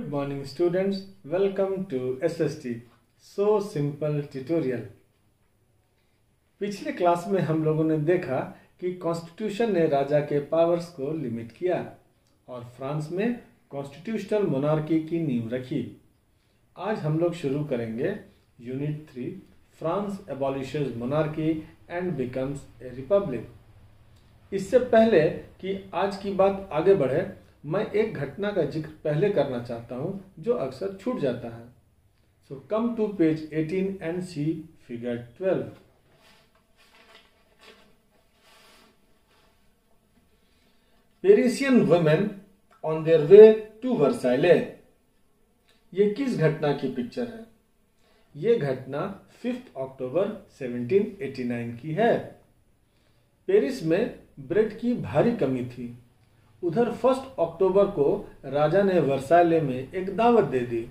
Good morning students, welcome to SST So Simple Tutorial। पिछले class में हम लोगों ने देखा कि कॉन्स्टिट्यूशन ने राजा के पावर्स को लिमिट किया और फ्रांस में कॉन्स्टिट्यूशनल मोनार्की की नींव रखी। आज हम लोग शुरू करेंगे unit 3 France abolishes monarchy and becomes a republic. इससे पहले कि आज की बात आगे बढ़े, मैं एक घटना का जिक्र पहले करना चाहता हूं जो अक्सर छूट जाता है। So come to page 18 and see figure 12। Parisian women on their way to Versailles. ये किस घटना की पिक्चर है? ये घटना 5 अक्टूबर 1789 की है। पेरिस में ब्रेड की भारी कमी थी। उधर 1 अक्टूबर को राजा ने वर्साइले में एक दावत दे दी।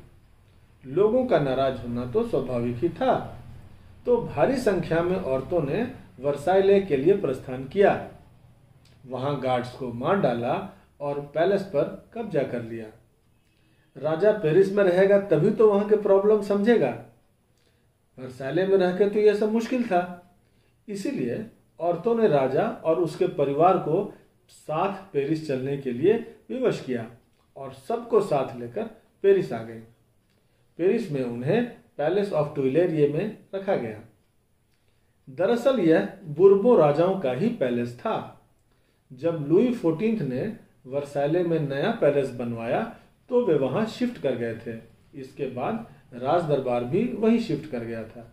लोगों का नाराज होना तो स्वाभाविक ही था, तो भारी संख्या में औरतों ने वर्साइले के लिए प्रस्थान किया। वहां गार्ड्स को मार डाला और पैलेस पर कब्जा कर लिया। राजा पेरिस में रहेगा तभी तो वहां के प्रॉब्लम समझेगा। वर्साइले में रहकर तो यह सब मुश्किल था। इसीलिए औरतों ने राजा और उसके परिवार को साथ पेरिस चलने के लिए विवश किया और सबको साथ लेकर पेरिस आ गए। पेरिस में उन्हें पैलेस ऑफ टुइलेरिये में रखा गया। दरअसल यह बुर्बो राजाओं का ही पैलेस था। जब लुई 14 ने वर्साइले में नया पैलेस बनवाया तो वे वहां शिफ्ट कर गए थे। इसके बाद राज दरबार भी वहीं शिफ्ट कर गया था।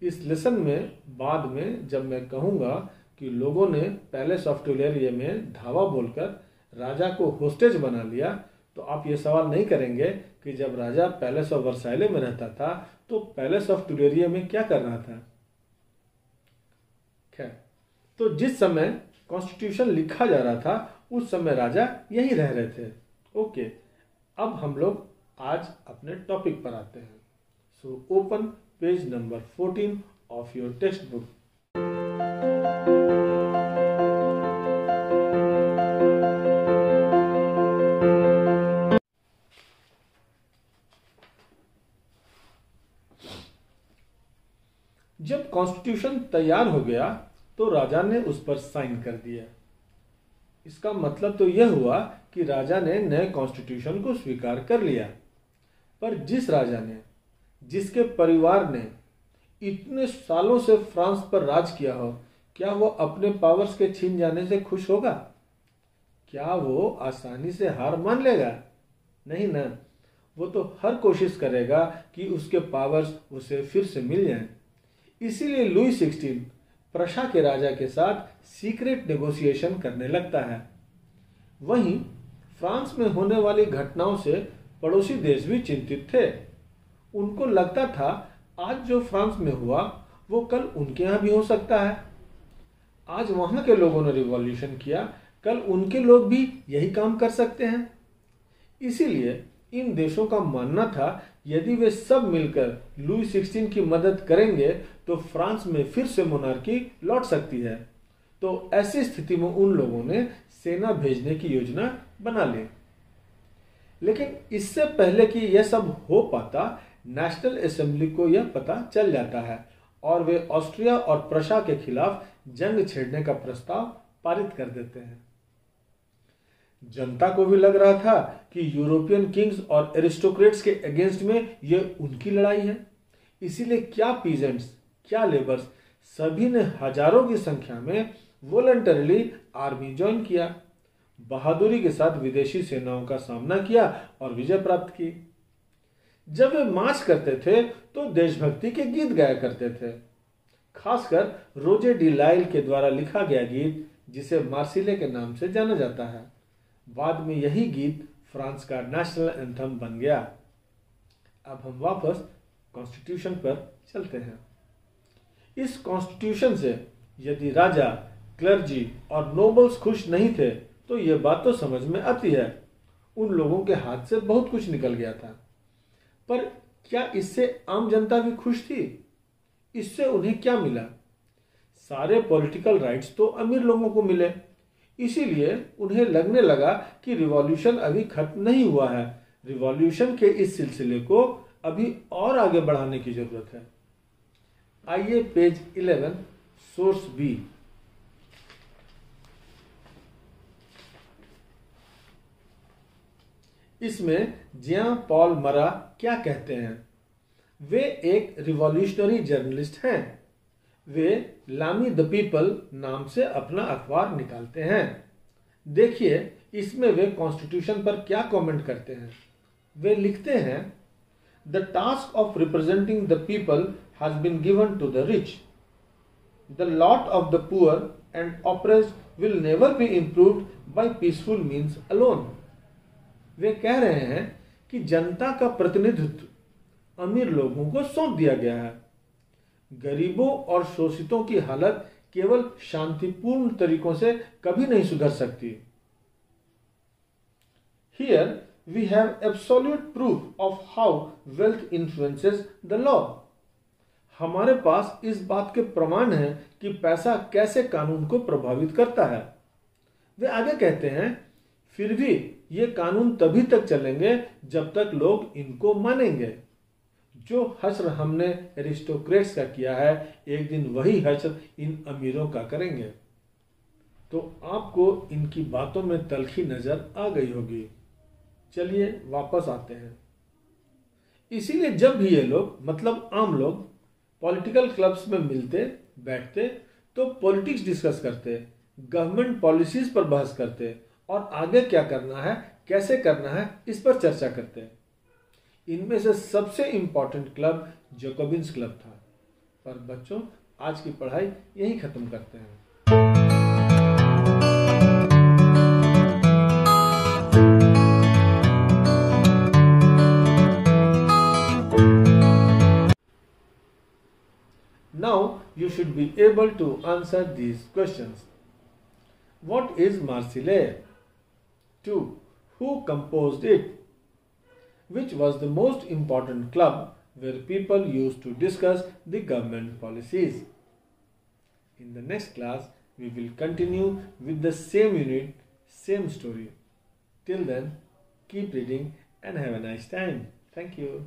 इस लेसन में बाद में जब मैं कहूंगा कि लोगों ने पैलेस ऑफ टुइलेरिये में धावा बोलकर राजा को होस्टेज बना लिया, तो आप ये सवाल नहीं करेंगे कि जब राजा पैलेस ऑफ वर्साइले में रहता था तो पैलेस ऑफ टुइलेरिये में क्या कर रहा था। खैर, तो जिस समय कॉन्स्टिट्यूशन लिखा जा रहा था उस समय राजा यहीं रह रहे थे। ओके, अब हम लोग आज अपने टॉपिक पर आते हैं। So open page number 14 of your text book. जब कॉन्स्टिट्यूशन तैयार हो गया तो राजा ने उस पर साइन कर दिया। इसका मतलब तो यह हुआ कि राजा ने नए कॉन्स्टिट्यूशन को स्वीकार कर लिया। पर जिस राजा ने, जिसके परिवार ने इतने सालों से फ्रांस पर राज किया हो, क्या वो अपने पावर्स के छीन जाने से खुश होगा? क्या वो आसानी से हार मान लेगा? नहीं ना। वो तो हर कोशिश करेगा कि उसके पावर्स उसे फिर से मिल जाएं। इसीलिए लुई 16 प्रशा के राजा के साथ सीक्रेट नेगोशिएशन करने लगता है। वहीं फ्रांस में होने वाली घटनाओं से पड़ोसी देश भी चिंतित थे। उनको लगता था आज जो फ्रांस में हुआ वो कल उनके यहाँ भी हो सकता है। आज वहां के लोगों ने रिवॉल्यूशन किया, कल उनके लोग भी यही काम कर सकते हैं। इसीलिए इन देशों का मानना था यदि वे सब मिलकर लुई 16 की मदद करेंगे तो फ्रांस में फिर से मोनार्की लौट सकती है। तो ऐसी स्थिति में उन लोगों ने सेना भेजने की योजना बना ली। लेकिन इससे पहले कि यह सब हो पाता, नेशनल असेंबली को यह पता चल जाता है और वे ऑस्ट्रिया और प्रशा के खिलाफ जंग छेड़ने का प्रस्ताव पारित कर देते हैं। जनता को भी लग रहा था कि यूरोपियन किंग्स और एरिस्टोक्रेट्स के अगेंस्ट में यह उनकी लड़ाई है। इसीलिए क्या पीजेंट्स, क्या लेबर्स, सभी ने हजारों की संख्या में वॉलंटरीली आर्मी ज्वाइन किया। बहादुरी के साथ विदेशी सेनाओं का सामना किया और विजय प्राप्त की। जब वे मार्च करते थे तो देशभक्ति के गीत गाया करते थे, खासकर रोजे डी लाइल के द्वारा लिखा गया गीत जिसे मार्सिले के नाम से जाना जाता है। बाद में यही गीत फ्रांस का नेशनल एंथम बन गया। अब हम वापस कॉन्स्टिट्यूशन पर चलते हैं। इस कॉन्स्टिट्यूशन से यदि राजा, क्लर्जी और नोबल्स खुश नहीं थे तो यह बात तो समझ में आती है। उन लोगों के हाथ से बहुत कुछ निकल गया था। पर क्या इससे आम जनता भी खुश थी? इससे उन्हें क्या मिला? सारे पॉलिटिकल राइट्स तो अमीर लोगों को मिले। इसीलिए उन्हें लगने लगा कि रिवॉल्यूशन अभी खत्म नहीं हुआ है, रिवॉल्यूशन के इस सिलसिले को अभी और आगे बढ़ाने की जरूरत है। आइए पेज 11 सोर्स बी। इसमें जियां पॉल मरा क्या कहते हैं? वे एक रिवॉल्यूशनरी जर्नलिस्ट हैं। वे लामी द पीपल नाम से अपना अखबार निकालते हैं। देखिए इसमें वे कॉन्स्टिट्यूशन पर क्या कमेंट करते हैं। वे लिखते हैं, the task of representing the people has been given to the rich. The lot of the poor and oppressed will never be improved by peaceful means alone. वे कह रहे हैं कि जनता का प्रतिनिधित्व अमीर लोगों को सौंप दिया गया है। गरीबों और शोषितों की हालत केवल शांतिपूर्ण तरीकों से कभी नहीं सुधर सकती। Here we have absolute proof of how wealth influences the law. हमारे पास इस बात के प्रमाण हैं कि पैसा कैसे कानून को प्रभावित करता है। वे आगे कहते हैं, फिर भी ये कानून तभी तक चलेंगे जब तक लोग इनको मानेंगे। जो हश्र हमने एरिस्टोक्रेट्स का किया है, एक दिन वही हश्र इन अमीरों का करेंगे। तो आपको इनकी बातों में तलखी नजर आ गई होगी। चलिए वापस आते हैं। इसीलिए जब भी ये लोग मतलब आम लोग पॉलिटिकल क्लब्स में मिलते बैठते तो पॉलिटिक्स डिस्कस करते, गवर्नमेंट पॉलिसीज पर बहस करते और आगे क्या करना है, कैसे करना है, इस पर चर्चा करते हैं। इनमें से सबसे इंपॉर्टेंट क्लब जैकोबिन्स क्लब था। पर बच्चों, आज की पढ़ाई यहीं खत्म करते हैं। Now you should be able to answer these questions. What is Marseillais? 2. Who composed it? Which was the most important club where people used to discuss the government policies? In the next class, we will continue with the same unit, same story. Till then, keep reading and have a nice time. Thank you.